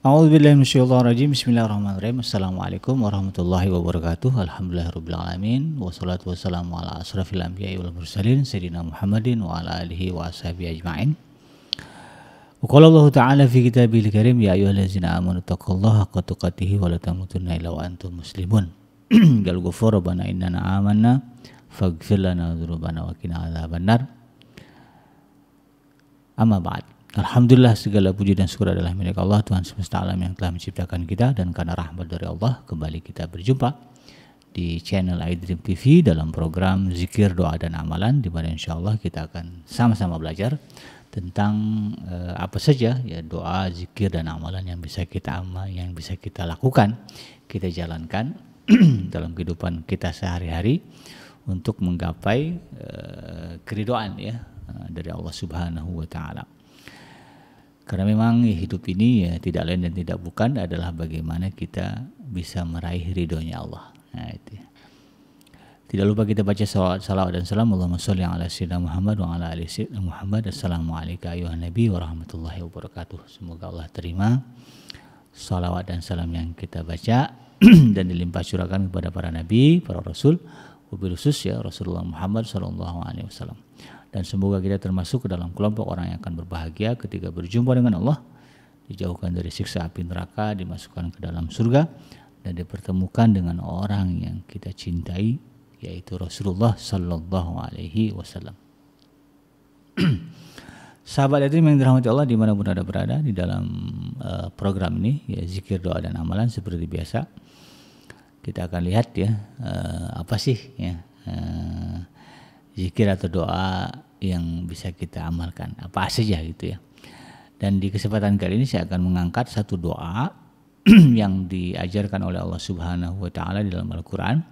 A'udzubillahi minasyaitonirrajim. Bismillahirrahmanirrahim. Assalamualaikum warahmatullahi wabarakatuh. Alhamdulillahirabbil alamin. Wassalatu wassalamu ala asrofil anbiya'i wal mursalin sayyidina Muhammadin wa ala alihi wa ashabihi ajma'in. Wa qala Allah ta'ala fi kitabil karim ya ayyuhallazina amanu taqullaha haqqa tuqatih wa la tamutunna illa wa antum muslimun. Qul ghafur rabbana innana amanna faghfir lana dzunubana wa qina adzabannar. Amma ba'd. Alhamdulillah, segala puji dan syukur adalah milik Allah, Tuhan semesta alam yang telah menciptakan kita, dan karena rahmat dari Allah kembali kita berjumpa di channel iDream TV dalam program Zikir, Doa dan Amalan, di mana insya Allah kita akan sama-sama belajar tentang apa saja ya doa, zikir dan amalan yang bisa kita lakukan, kita jalankan dalam kehidupan kita sehari-hari untuk menggapai keridhaan ya dari Allah Subhanahu wa taala. Karena memang hidup ini ya tidak lain dan tidak bukan adalah bagaimana kita bisa meraih ridhonya Allah. Nah, itu. Tidak lupa kita baca salawat dan salam. Allahumma sholli ala sayyidina Muhammad wa ala ali sayyidina Muhammad. Assalamualaikum ayuhan nabi wa rahmatullahi wabarakatuh. Semoga Allah terima salawat dan salam yang kita baca dan dilimpah curahkan kepada para nabi, para rasul, wabil khusus ya Rasulullah Muhammad sallallahu alaihi wasallam. Dan semoga kita termasuk ke dalam kelompok orang yang akan berbahagia ketika berjumpa dengan Allah, dijauhkan dari siksa api neraka, dimasukkan ke dalam surga, dan dipertemukan dengan orang yang kita cintai, yaitu Rasulullah sallallahu alaihi wasallam. Sahabat itu yang dirahmati Allah dimanapun Anda berada di dalam program ini, ya Zikir, Doa dan Amalan. Seperti biasa kita akan lihat ya apa sih ya zikir atau doa yang bisa kita amalkan, apa saja gitu ya. Dan di kesempatan kali ini saya akan mengangkat satu doa yang diajarkan oleh Allah Subhanahu wa taala di dalam Al-Qur'an,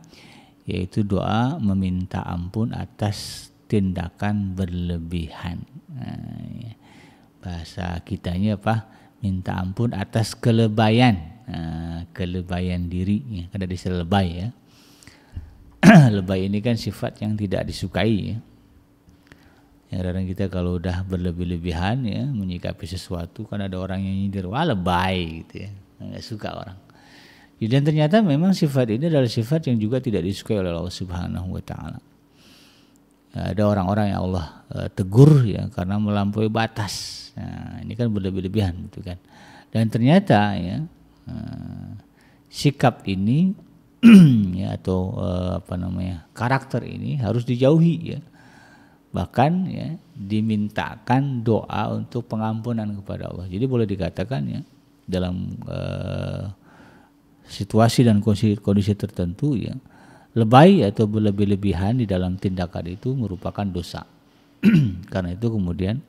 yaitu doa meminta ampun atas tindakan berlebihan. Nah, ya. Bahasa kitanya apa? Minta ampun atas kelebayan, kelebayan diri ya. Ada istilah lebay ya. Lebay ini kan sifat yang tidak disukai ya. Kadang kita kalau udah berlebih-lebihan ya menyikapi sesuatu, kan ada orang yang nyindir, wah lebay gitu ya, nggak suka orang. Dan ternyata memang sifat ini adalah sifat yang juga tidak disukai oleh Allah Subhanahu wa taala. Ada orang-orang yang Allah tegur ya karena melampaui batas. Nah, ini kan berlebih-lebihan gitu kan. Dan ternyata ya sikap ini ya atau karakter ini harus dijauhi ya. Bahkan ya dimintakan doa untuk pengampunan kepada Allah. Jadi boleh dikatakan ya dalam situasi dan kondisi tertentu ya lebay atau berlebih-lebihan di dalam tindakan itu merupakan dosa. Karena itu kemudian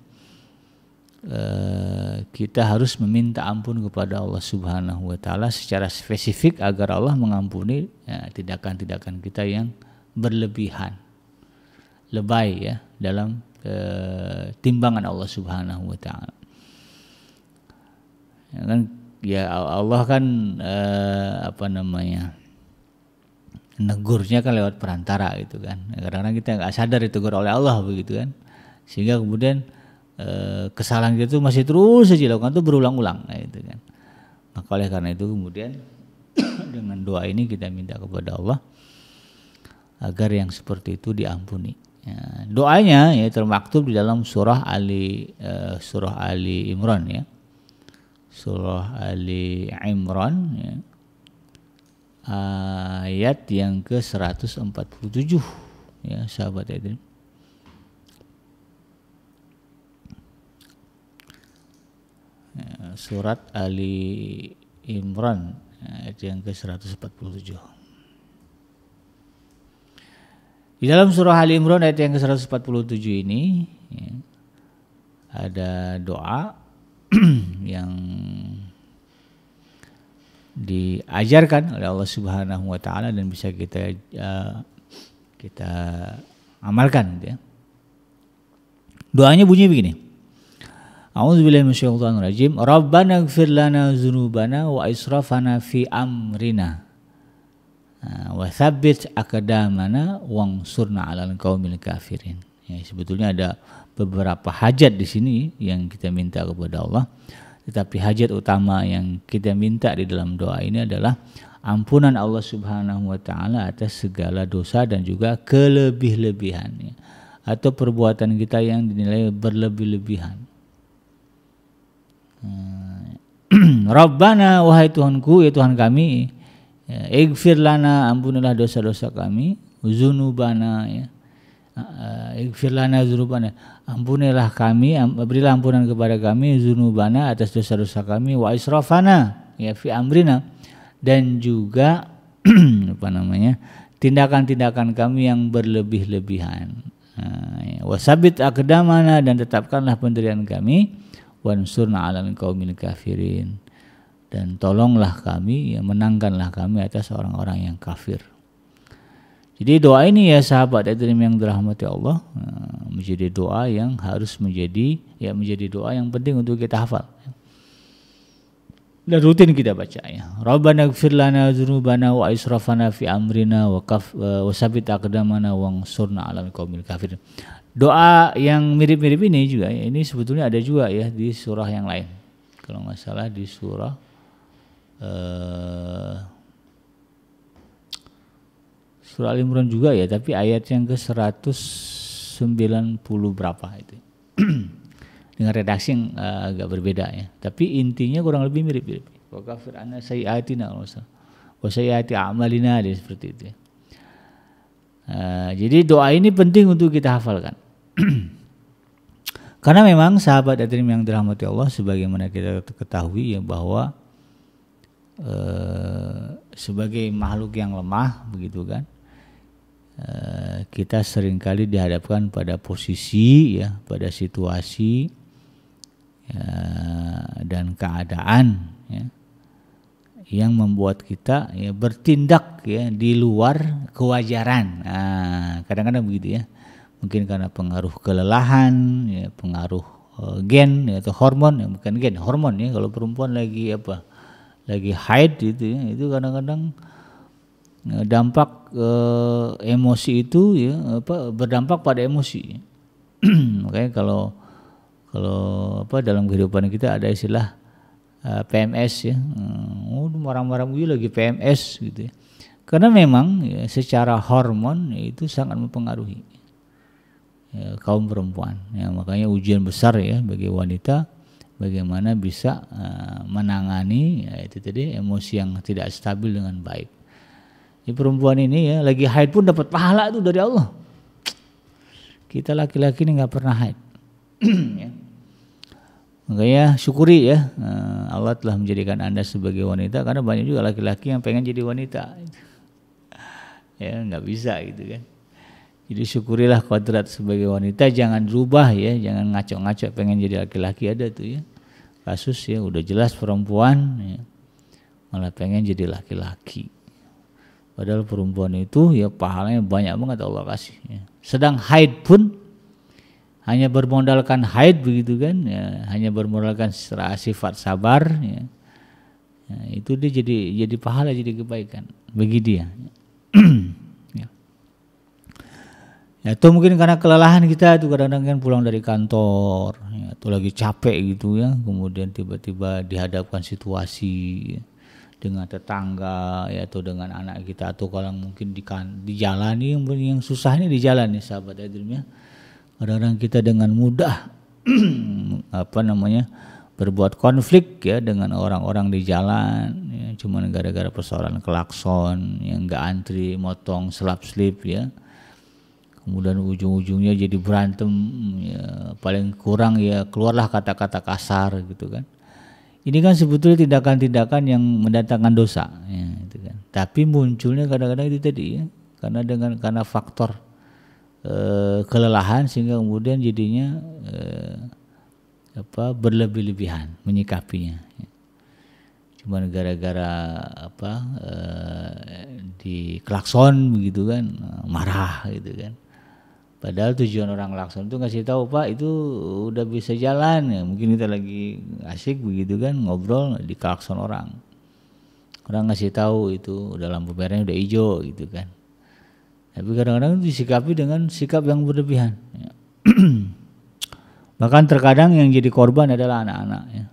kita harus meminta ampun kepada Allah Subhanahu wa taala secara spesifik agar Allah mengampuni ya, tindakan-tindakan kita yang berlebihan, lebay ya dalam timbangan Allah Subhanahu wa taala. Ya kan ya Allah kan negurnya kan lewat perantara gitu kan. Kadang-kadang kita nggak sadar ditegur oleh Allah begitu kan. Sehingga kemudian kesalahan itu masih terus saja dilakukan itu berulang-ulang gitu kan. Maka oleh karena itu kemudian dengan doa ini kita minta kepada Allah agar yang seperti itu diampuni. Ya, doanya ya termaktub di dalam surah Ali Imran ya. Surah Ali Imran ya. Ayat yang ke-147 ya sahabat itu. Ya, surat Ali Imran ayat yang ke-147. Di dalam surah Ali Imran ayat yang ke-147 ini ya, ada doa yang diajarkan oleh Allah Subhanahu wa taala dan bisa kita amalkan ya. Doanya bunyi begini. A'udzubillahi minasyaitonirrajim. Rabbana ighfir lana dzunubana wa israfana fi amrina. Wa tsabbit aqdamana wansurna 'alal qaumil kafirin. Ya, sebetulnya ada beberapa hajat di sini yang kita minta kepada Allah. Tetapi hajat utama yang kita minta di dalam doa ini adalah ampunan Allah Subhanahu wa taala atas segala dosa dan juga kelebih-lebihannya atau perbuatan kita yang dinilai berlebih-lebihan. Rabbana, wahai Tuhanku, ya Tuhan kami, ighfir lana, ampunilah dosa-dosa kami, zunubana, ya. Ighfir lana zunubana, ampunilah kami, berilah ampunan kepada kami, zunubana, atas dosa-dosa kami, wa israfana, ya, fi amrina, dan juga tindakan-tindakan kami yang berlebih-lebihan. Wasabit aqdamana, dan tetapkanlah pendirian kami, wansurna 'alal qaumil kafirin, dan tolonglah kami, ya, menangkanlah kami atas orang-orang yang kafir. Jadi doa ini, ya sahabat hadirin yang dirahmati Allah, menjadi doa yang harus menjadi doa yang penting untuk kita hafal dan rutin kita baca, ya. Rabbana ighfir lana dzunubana wa israfana fi amrina wa sabbit aqdamana wansurna 'alal qaumil kafirin. Doa yang mirip-mirip ini juga, ya, ini sebetulnya ada juga, ya, di surah yang lain. Kalau nggak salah di surah surah Al-Imran juga, ya, tapi ayat yang ke 190 berapa itu. Dengan redaksi yang agak berbeda, ya. Tapi intinya kurang lebih mirip-mirip. Wa kafir anna sayyi'atina wa sayyi'ati a'malina, seperti itu, ya. Jadi doa ini penting untuk kita hafalkan. Karena memang sahabat hadirin yang dirahmati Allah, sebagaimana kita ketahui, ya, bahwa sebagai makhluk yang lemah, begitu kan, kita seringkali dihadapkan pada posisi, ya, pada situasi, ya, dan keadaan, ya, yang membuat kita, ya, bertindak, ya, di luar kewajaran. Kadang-kadang begitu, ya. Mungkin karena pengaruh kelelahan, ya, pengaruh gen, ya, atau hormon, ya, bukan gen, hormon, ya. Kalau perempuan lagi haid gitu, ya, itu kadang-kadang dampak emosi itu, ya, berdampak pada emosi. Makanya kalau dalam kehidupan kita ada istilah PMS, ya, marah-marah lagi PMS gitu, ya. Karena memang, ya, secara hormon, ya, itu sangat mempengaruhi, ya, kaum perempuan, ya. Makanya ujian besar, ya, bagi wanita bagaimana bisa menangani, ya, itu tadi emosi yang tidak stabil dengan baik. Di perempuan ini, ya, lagi haid pun dapat pahala itu dari Allah. Kita laki-laki ini nggak pernah haid. Ya. Makanya syukuri, ya, Allah telah menjadikan Anda sebagai wanita, karena banyak juga laki-laki yang pengen jadi wanita, ya, nggak bisa gitu kan. Jadi syukurilah kodrat sebagai wanita, jangan rubah, ya, jangan ngaco-ngaco pengen jadi laki-laki. Ada tuh, ya, kasus, ya, udah jelas perempuan, ya, malah pengen jadi laki-laki. Padahal perempuan itu, ya, pahalanya banyak banget Allah kasih, ya. Sedang haid pun hanya bermodalkan haid, begitu kan, ya, hanya bermodalkan sifat sabar, ya, ya, itu dia jadi pahala, jadi kebaikan bagi dia. Ya. Ya, atau mungkin karena kelelahan kita tuh, kadang-kadang kan pulang dari kantor, ya, atau lagi capek gitu, ya, kemudian tiba-tiba dihadapkan situasi, ya, dengan tetangga, ya, atau dengan anak kita, atau kalau mungkin di jalan, yang susah ini di jalan, nih sahabat hadirin, ya. Kadang-kadang kita dengan mudah berbuat konflik, ya, dengan orang-orang di jalan, ya, cuma gara-gara persoalan klakson, yang nggak antri, motong, selap-selip, ya. Kemudian ujung-ujungnya jadi berantem, ya, paling kurang, ya, keluarlah kata-kata kasar gitu kan. Ini kan sebetulnya tindakan-tindakan yang mendatangkan dosa, ya, gitu kan. Tapi munculnya kadang-kadang itu tadi, ya, karena faktor kelelahan, sehingga kemudian jadinya berlebih-lebihan menyikapinya, ya. Cuman gara-gara di klakson begitu kan, marah gitu kan. Padahal tujuan orang klakson itu ngasih tahu, Pak, itu udah bisa jalan, ya. Mungkin kita lagi asik begitu kan, ngobrol, di klakson orang ngasih tahu itu udah lampu merahnya udah hijau gitu kan. Tapi kadang-kadang disikapi dengan sikap yang berlebihan, ya. Bahkan terkadang yang jadi korban adalah anak-anak, ya.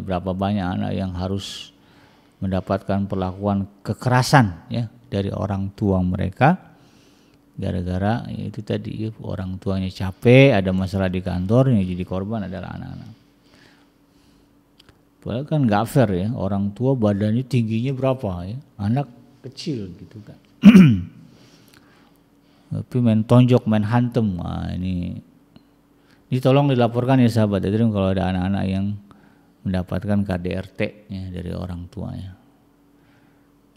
berapa banyak anak yang harus mendapatkan perlakuan kekerasan ya dari orang tua mereka gara-gara itu tadi orang tuanya capek, ada masalah di kantor, yang jadi korban adalah anak-anak. Padahal kan nggak fair ya, orang tua badannya tingginya berapa ya, anak kecil gitu kan. Tapi main tonjok, main hantem, ini tolong dilaporkan ya sahabat. Jadi kalau ada anak-anak yang mendapatkan KDRT ya, dari orang tuanya,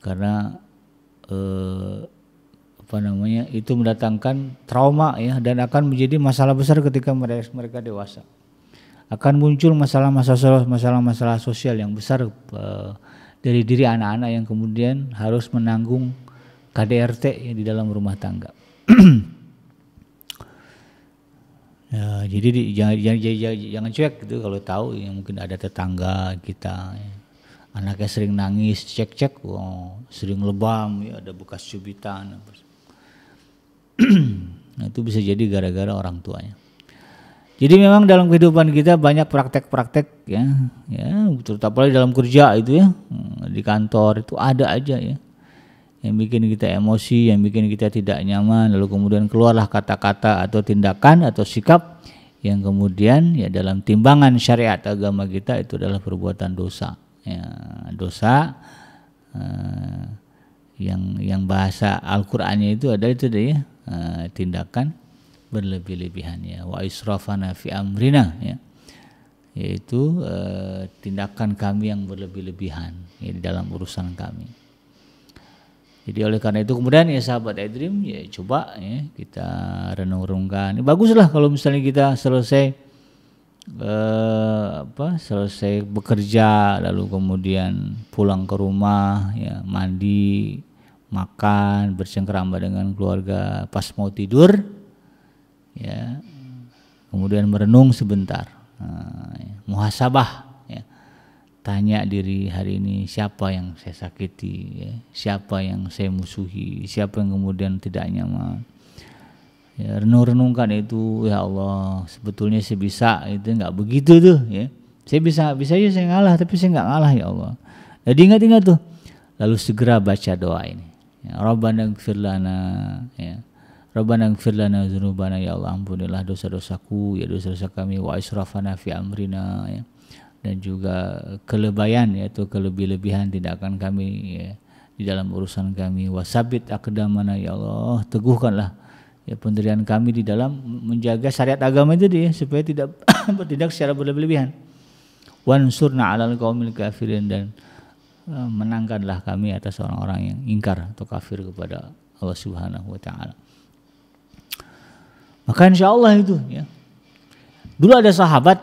karena itu mendatangkan trauma ya, dan akan menjadi masalah besar ketika mereka dewasa. Akan muncul masalah-masalah sosial yang besar dari diri anak-anak yang kemudian harus menanggung KDRT ya, di dalam rumah tangga. Ya, jadi jangan cuek gitu kalau tahu yang mungkin ada tetangga kita ya, anaknya sering nangis, cek sering lebam ya, ada bekas cubitan. Nah, itu bisa jadi gara-gara orang tuanya. Jadi memang dalam kehidupan kita banyak praktek-praktek ya, terutama dalam kerja itu ya, di kantor itu ada aja ya, yang bikin kita emosi, yang bikin kita tidak nyaman, lalu kemudian keluarlah kata-kata atau tindakan atau sikap yang kemudian ya dalam timbangan syariat agama kita itu adalah perbuatan dosa. Ya, dosa yang bahasa Al-Qur'annya itu ada itu deh ya, tindakan berlebih-lebihan ya, wa israfana fi amrina ya, yaitu tindakan kami yang berlebih-lebihan ya, di dalam urusan kami. Jadi oleh karena itu kemudian ya sahabat iDream ya coba ya kita renung-renungkan. Baguslah kalau misalnya kita selesai selesai bekerja lalu kemudian pulang ke rumah ya, mandi, makan, bercengkerama dengan keluarga, pas mau tidur ya, kemudian merenung sebentar, muhasabah ya, tanya diri hari ini siapa yang saya sakiti ya, siapa yang saya musuhi, siapa yang kemudian tidak nyaman ya, renung-renungkan itu. Ya Allah, sebetulnya saya bisa, itu nggak begitu tuh ya, saya bisa aja saya ngalah, tapi saya nggak ngalah ya Allah. Jadi ingat tuh, lalu segera baca doa ini ya, Rabbana ighfir lana ya, Rabbana ighfir lana dzunubana, ya Allah ampunilah dosa-dosaku ya, dosa-dosa kami, wa israfana fi amrina ya, dan juga kelebayan yaitu kelebih-lebihan tindakan kami ya, di dalam urusan kami, wasabit aqdamana, ya Allah teguhkanlah ya pendirian kami di dalam menjaga syariat agama itu dia, supaya tidak bertindak secara berlebihan. Wansurna 'alal qaumil kafirin, dan menangkanlah kami atas orang-orang yang ingkar atau kafir kepada Allah Subhanahu wa taala. Maka insya Allah itu ya. Dulu ada sahabat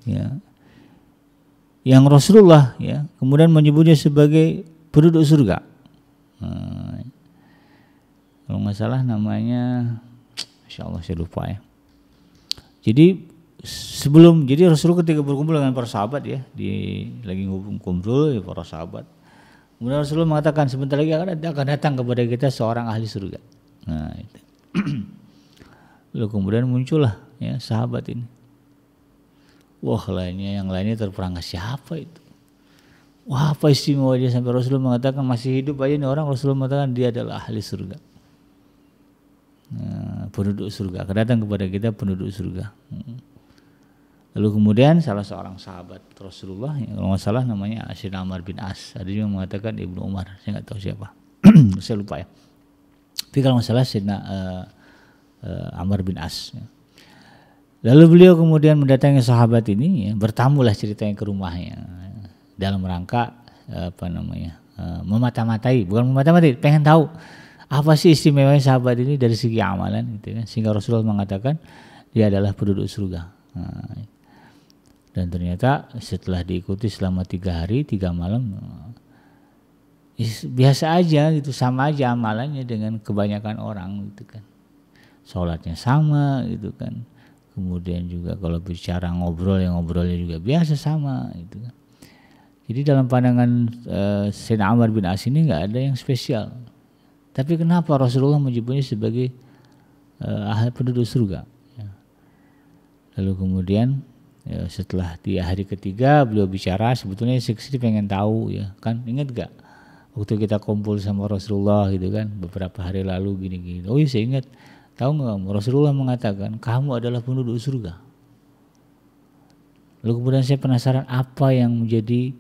ya, yang Rasulullah ya kemudian menyebutnya sebagai penduduk surga. Kalau nggak salah namanya, insya Allah saya lupa ya. Jadi jadi Rasulullah ketika berkumpul dengan para sahabat ya, lagi ngumpul ya para sahabat, kemudian Rasulullah mengatakan sebentar lagi akan datang kepada kita seorang ahli surga. Nah itu. Lalu kemudian muncullah ya sahabat ini. Wah, yang lainnya terperangah, siapa itu? Wah, apa istimewa dia sampai Rasulullah mengatakan masih hidup aja nih orang, Rasulullah mengatakan dia adalah ahli surga. Nah, penduduk surga, akan datang kepada kita penduduk surga. Lalu kemudian salah seorang sahabat Rasulullah, kalau nggak salah namanya Sayyidina Amr bin As, ada juga mengatakan Ibnu Umar, saya nggak tahu siapa, saya lupa ya. Tapi kalau nggak salah Sayyidina Amr bin As. Ya. Lalu beliau kemudian mendatangi sahabat ini, ya, bertamulah ceritanya ke rumahnya, dalam rangka memata-matai, bukan memata-matai, pengen tahu apa sih istimewanya sahabat ini dari segi amalan, gitu kan? Sehingga Rasulullah mengatakan dia adalah penduduk surga. Nah, dan ternyata setelah diikuti selama 3 hari 3 malam, biasa aja gitu, sama aja amalannya dengan kebanyakan orang gitu kan. Sholatnya sama gitu kan. Kemudian juga kalau bicara ngobrolnya juga biasa sama gitu kan. Jadi dalam pandangan Sayyidina Amr bin As ini nggak ada yang spesial. Tapi kenapa Rasulullah menyebutnya sebagai ahli penduduk surga? Ya. Lalu kemudian Ya, setelah di hari ketiga beliau bicara, sebetulnya saya pengen tahu ya kan, ingat gak waktu kita kumpul sama Rasulullah gitu kan beberapa hari lalu gini-gini. Oh iya saya ingat. Tahu nggak kamu, Rasulullah mengatakan kamu adalah penduduk surga. Lalu kemudian saya penasaran apa yang menjadi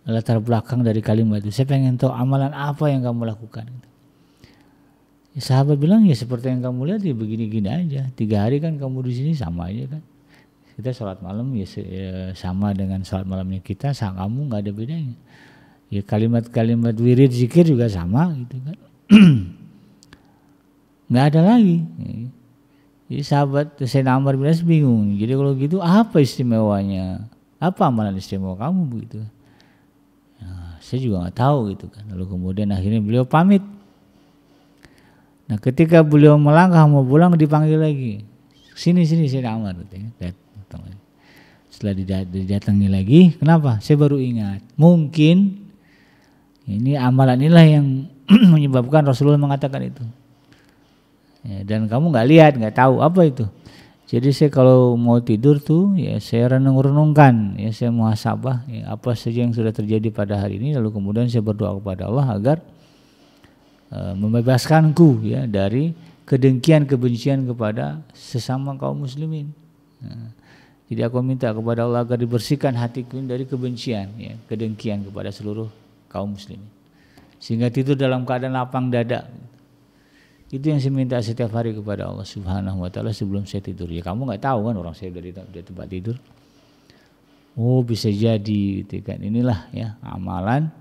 latar belakang dari kalimat itu. Saya pengen tahu amalan apa yang kamu lakukan. Ya, sahabat bilang ya seperti yang kamu lihat ya begini-gini aja. 3 hari kan kamu di sini sama aja kan. Kita sholat malam ya sama dengan sholat malamnya kita, sama kamu nggak ada bedanya. Ya kalimat-kalimat wirid zikir juga sama gitu kan. Nggak ada lagi. Jadi sahabat Sayyidina Ammar bin As bingung. Jadi kalau gitu apa istimewanya? Apa amalan istimewa kamu begitu? Nah, saya juga nggak tahu gitu kan. Lalu kemudian akhirnya beliau pamit. Nah ketika beliau melangkah mau pulang dipanggil lagi. Sini Sayyidina Ammar. Setelah didatangi lagi, kenapa? Saya baru ingat. Mungkin ini amalan inilah yang menyebabkan Rasulullah mengatakan itu. Ya, dan kamu nggak lihat, nggak tahu apa itu. Jadi saya kalau mau tidur tuh, ya saya renung-renungkan, ya saya muhasabah, ya, apa saja yang sudah terjadi pada hari ini, lalu kemudian saya berdoa kepada Allah agar membebaskanku ya dari kedengkian, kebencian kepada sesama kaum muslimin. Nah, jadi aku minta kepada Allah agar dibersihkan hatiku dari kebencian, ya, kedengkian kepada seluruh kaum muslimin. Sehingga tidur dalam keadaan lapang dada. Itu yang saya minta setiap hari kepada Allah Subhanahu wa taala sebelum saya tidur. Ya kamu nggak tahu kan orang saya dari tempat tidur. Oh bisa jadi gitu kan. Inilah ya amalan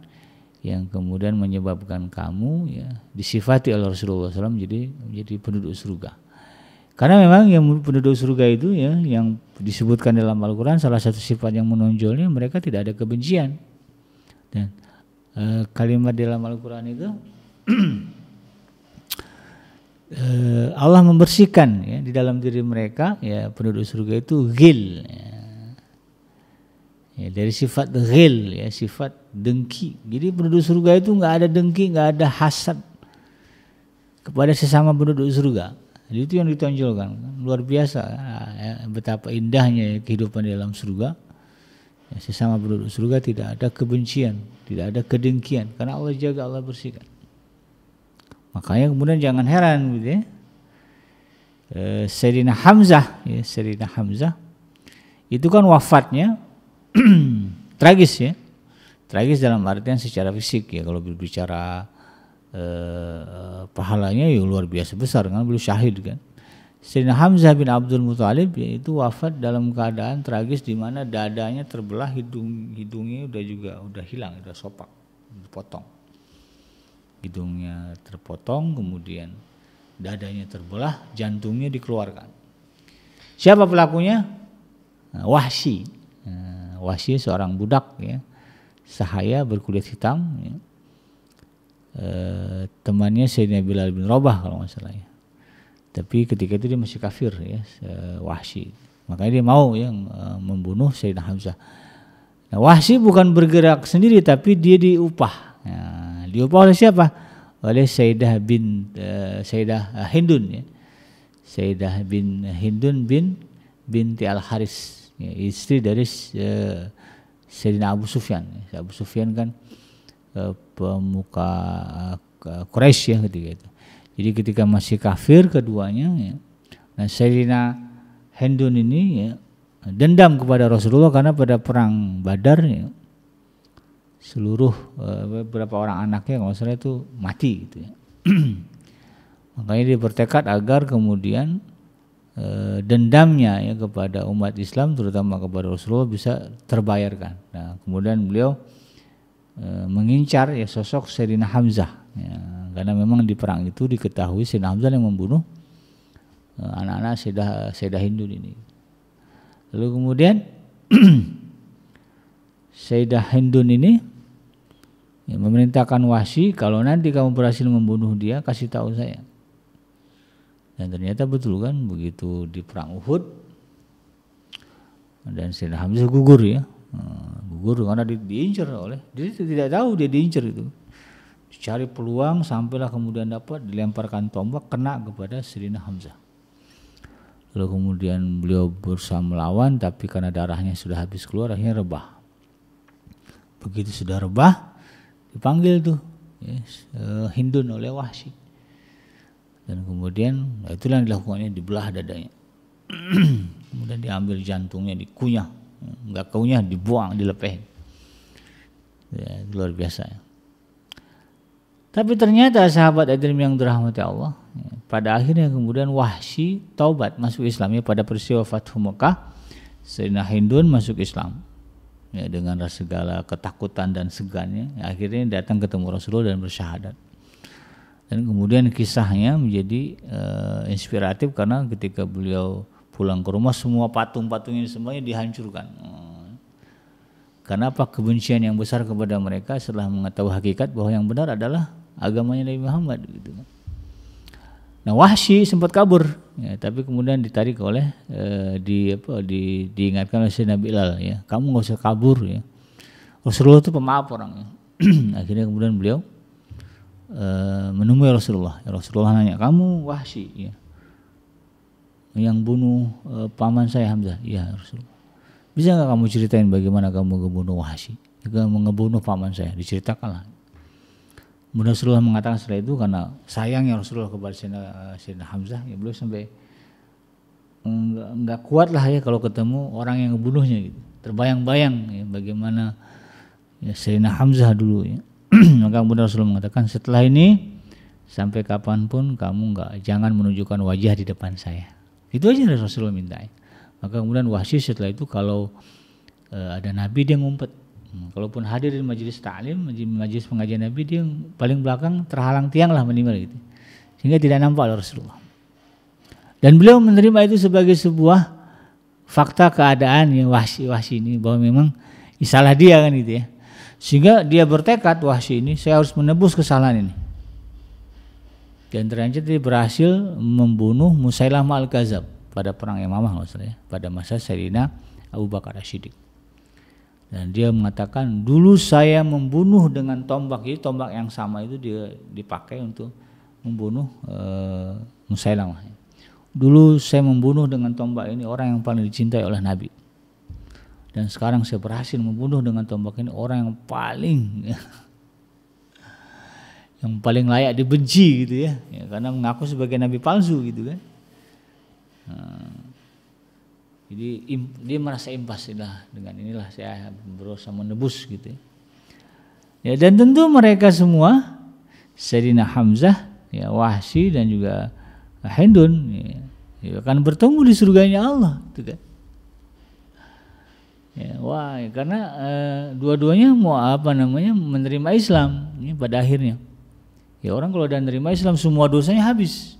yang kemudian menyebabkan kamu ya disifati oleh Rasulullah SAW menjadi penduduk surga. Karena memang yang penduduk surga itu ya yang disebutkan dalam Al-Quran salah satu sifat yang menonjolnya mereka tidak ada kebencian. Dan kalimat dalam Al-Quran itu Allah membersihkan ya di dalam diri mereka ya penduduk surga itu ghil ya, dari sifat ghil ya sifat dengki. Jadi penduduk surga itu nggak ada dengki, nggak ada hasad kepada sesama penduduk surga. Jadi itu yang ditonjolkan, luar biasa ya, betapa indahnya kehidupan di dalam surga. Ya, sesama penduduk surga tidak ada kebencian, tidak ada kedengkian, karena Allah jaga, Allah bersihkan. Makanya kemudian jangan heran gitu ya. Sayyidina Hamzah, ya, Sayyidina Hamzah itu kan wafatnya tragis ya, tragis dalam artian secara fisik ya. Kalau berbicara pahalanya ya luar biasa besar kan, beliau syahid kan. Sayyidina Hamzah bin Abdul Muthalib yaitu wafat dalam keadaan tragis di mana dadanya terbelah, hidungnya udah hilang, udah sopak, dipotong. Hidungnya terpotong, kemudian dadanya terbelah, jantungnya dikeluarkan. Siapa pelakunya? Wahsy. Wahsy seorang budak ya, sahaya berkulit hitam ya. Temannya Sayyidina Bilal bin Rabah kalau nggak salah ya. Tapi ketika itu dia masih kafir ya, Wahsy. Makanya dia mau yang membunuh Sayyidina Hamzah. Nah, Wahsy bukan bergerak sendiri tapi dia diupah. Nah, diupah oleh siapa? Oleh Sayyidah Hindun ya. Sayyidah bin Hindun binti Al-Haris ya, istri dari Sayyidina Abu Sufyan. Abu Sufyan kan pemuka Quraisy ya ketika itu. Jadi ketika masih kafir keduanya ya. Nah Sayyidina Hindun ini ya dendam kepada Rasulullah karena pada perang Badar ya, seluruh beberapa orang anaknya kalau salah itu mati gitu ya. Makanya dia bertekad agar kemudian dendamnya ya kepada umat Islam terutama kepada Rasulullah bisa terbayarkan. Nah kemudian beliau mengincar ya sosok Sayyidina Hamzah ya, karena memang di perang itu diketahui Sayyidina Hamzah yang membunuh anak-anak Sayyidah Hindun ini. Lalu kemudian Sayyidah Hindun ini ya, memerintahkan Wahsy kalau nanti kamu berhasil membunuh dia kasih tahu saya. Dan ternyata betul kan begitu di perang Uhud dan Sayyidina Hamzah gugur ya. Gugur karena diincar oleh dia tidak tahu dia diincar itu, cari peluang sampailah kemudian dapat dilemparkan tombak kena kepada Sayyidina Hamzah. Lalu kemudian beliau berusaha melawan, tapi karena darahnya sudah habis keluar, akhirnya rebah. Begitu sudah rebah, dipanggil tuh Hindun oleh Wahsy. Dan kemudian itulah yang dilakukannya, dibelah dadanya. Kemudian diambil jantungnya, dikunyah, enggak kunyah, dibuang, dilepehin. Ya, luar biasa. Tapi ternyata sahabat Adrim yang dirahmati Allah, pada akhirnya kemudian Wahsy taubat masuk Islamnya pada peristiwa Fathu Mekah. Sayyidina Hindun masuk Islam ya, dengan segala ketakutan dan segannya. Akhirnya datang ketemu Rasulullah dan bersyahadat. Dan kemudian kisahnya menjadi inspiratif karena ketika beliau pulang ke rumah, semua patung-patung ini semuanya dihancurkan. Karena apa? Kebencian yang besar kepada mereka setelah mengetahui hakikat bahwa yang benar adalah agamanya Nabi Muhammad gitu. Nah, Wahsy sempat kabur ya, tapi kemudian ditarik oleh diingatkan oleh Sayyidina Bilal ya, kamu enggak usah kabur ya. Rasulullah itu pemaaf orangnya. Akhirnya kemudian beliau menemui Rasulullah. Ya, Rasulullah nanya, kamu Wahsy ya, yang bunuh paman saya Hamzah? Iya Rasulullah. Bisa nggak kamu ceritain bagaimana kamu ngebunuh Wahsy? Kamu ngebunuh paman saya, diceritakanlah. Kemudian Rasulullah mengatakan setelah itu, karena sayangnya Rasulullah kepada Sayyidina Hamzah, ya beliau sampai nggak kuat lah ya kalau ketemu orang yang ngebunuhnya gitu. Terbayang-bayang ya, bagaimana ya Sayyidina Hamzah dulu ya. Maka kemudian Rasulullah mengatakan, setelah ini sampai kapanpun kamu jangan menunjukkan wajah di depan saya. Itu aja Rasulullah minta. Maka kemudian Wahsy setelah itu kalau ada Nabi dia ngumpet. Kalaupun hadir di majelis ta'lim, majelis pengajian Nabi, dia paling belakang terhalang tiang lah minimal gitu. Sehingga tidak nampak oleh Rasulullah. Dan beliau menerima itu sebagai sebuah fakta keadaan yang Wahsy ini, bahwa memang salah dia kan gitu ya. Sehingga dia bertekad, Wahsy ini saya harus menebus kesalahan ini. Dan ternyata dia berhasil membunuh Musailamah Al-Kadzab pada perang Yamamah maksudnya, pada masa Sayyidina Abu Bakar As-Siddiq. Dan dia mengatakan, dulu saya membunuh dengan tombak, jadi tombak yang sama itu dia dipakai untuk membunuh Musailamah. Dulu saya membunuh dengan tombak ini orang yang paling dicintai oleh Nabi. Dan sekarang saya berhasil membunuh dengan tombak ini orang yang paling layak dibenci gitu ya, karena mengaku sebagai nabi palsu gitu kan. Jadi dia merasa impas lah, dengan inilah saya berusaha menebus gitu ya. Dan tentu mereka semua, Sayyidina Hamzah ya, Wahsy dan juga Hindun ya, akan bertemu di surganya Allah gitu kan. Ya, karena dua-duanya menerima Islam ya, pada akhirnya. Ya, orang kalau udah menerima Islam semua dosanya habis.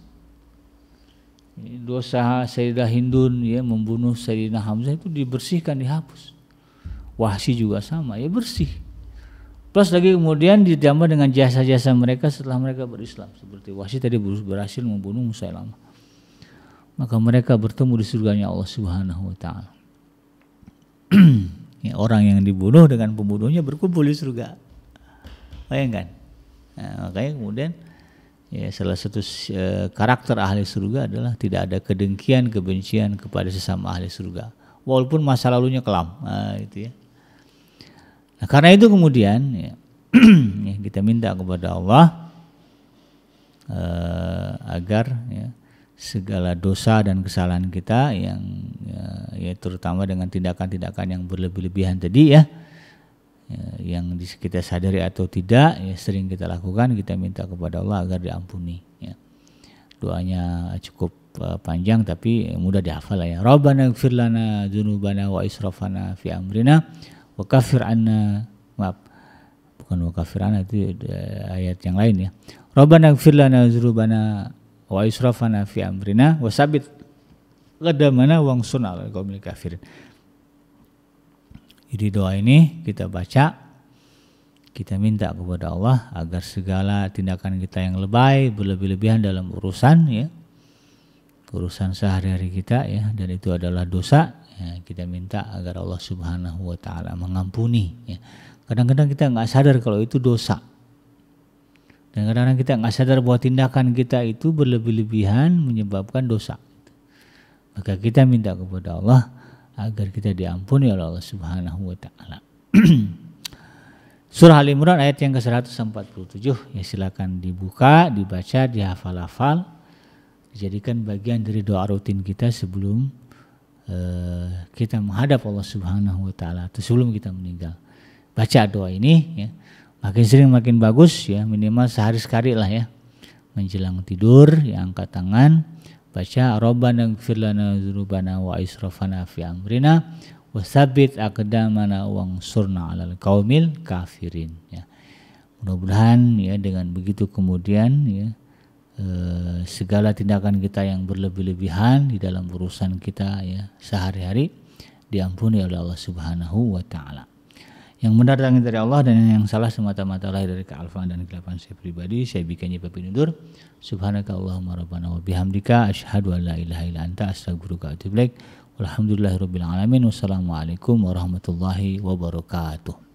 Dosa Sayyidah Hindun ya, membunuh Sayyidina Hamzah itu dibersihkan, dihapus. Wahsy juga sama ya, bersih. Plus lagi kemudian ditambah dengan jasa-jasa mereka setelah mereka berislam, seperti Wahsy tadi berhasil membunuh Musailamah. Maka mereka bertemu di surganya Allah Subhanahu wa taala. Ya, orang yang dibunuh dengan pembunuhnya berkumpul di surga. Bayangkan. Nah, makanya kemudian ya, salah satu karakter ahli surga adalah tidak ada kedengkian, kebencian kepada sesama ahli surga, walaupun masa lalunya kelam. Itu ya. Nah, karena itu kemudian ya, kita minta kepada Allah agar ya, segala dosa dan kesalahan kita yang ya terutama dengan tindakan-tindakan yang berlebih-lebihan tadi ya, yang kita sadari atau tidak ya sering kita lakukan, kita minta kepada Allah agar diampuni ya. Doanya cukup panjang tapi mudah dihafal ya. Rabbana ighfir lana dzunubana wa israfana fi amrina wa kaffir anna, bukan wa kaffir anna, itu ayat yang lain ya. Rabbana ighfir lana dzunubana wa israfana fi amrina wa sabit qadamana wansurna 'alal qaumil kafirin. Jadi doa ini kita baca, kita minta kepada Allah agar segala tindakan kita yang lebay, berlebih-lebihan dalam urusan ya, urusan sehari-hari kita ya, dan itu adalah dosa ya, kita minta agar Allah Subhanahu wa taala mengampuni ya. Kadang-kadang kita enggak sadar kalau itu dosa. Dan kadang-kadang kita enggak sadar bahwa tindakan kita itu berlebih-lebihan menyebabkan dosa. Maka kita minta kepada Allah agar kita diampuni oleh Allah Subhanahu wa taala. Surah Al-Imran ayat yang ke-147, ya silakan dibuka, dibaca, dihafal-hafal, dijadikan bagian dari doa rutin kita sebelum kita menghadap Allah Subhanahu wa taala atau sebelum kita meninggal. Baca doa ini ya. Makin sering makin bagus ya, minimal sehari sekali lah ya. Menjelang tidur ya, angkat tangan, baca Rabbana ighfir lana dzunubana wa israfana fi amrina wa tsabbit aqdamana wansurna 'alal qaumil kafirin ya. Mudah-mudahan ya dengan begitu kemudian ya segala tindakan kita yang berlebih-lebihan di dalam urusan kita ya sehari-hari diampuni oleh Allah Subhanahu wa taala. Yang benar datang dari Allah dan yang salah semata-mata lahir dari kealfaan dan kekelapan saya pribadi. Saya bikinnya Bapak Undur. Subhanaka Allahumma rabbana wa bihamdika asyhadu an la ilaha illa anta astaghfiruka wa atubu ilaik. Walhamdulillahirabbil alamin. Wassalamualaikum warahmatullahi wabarakatuh.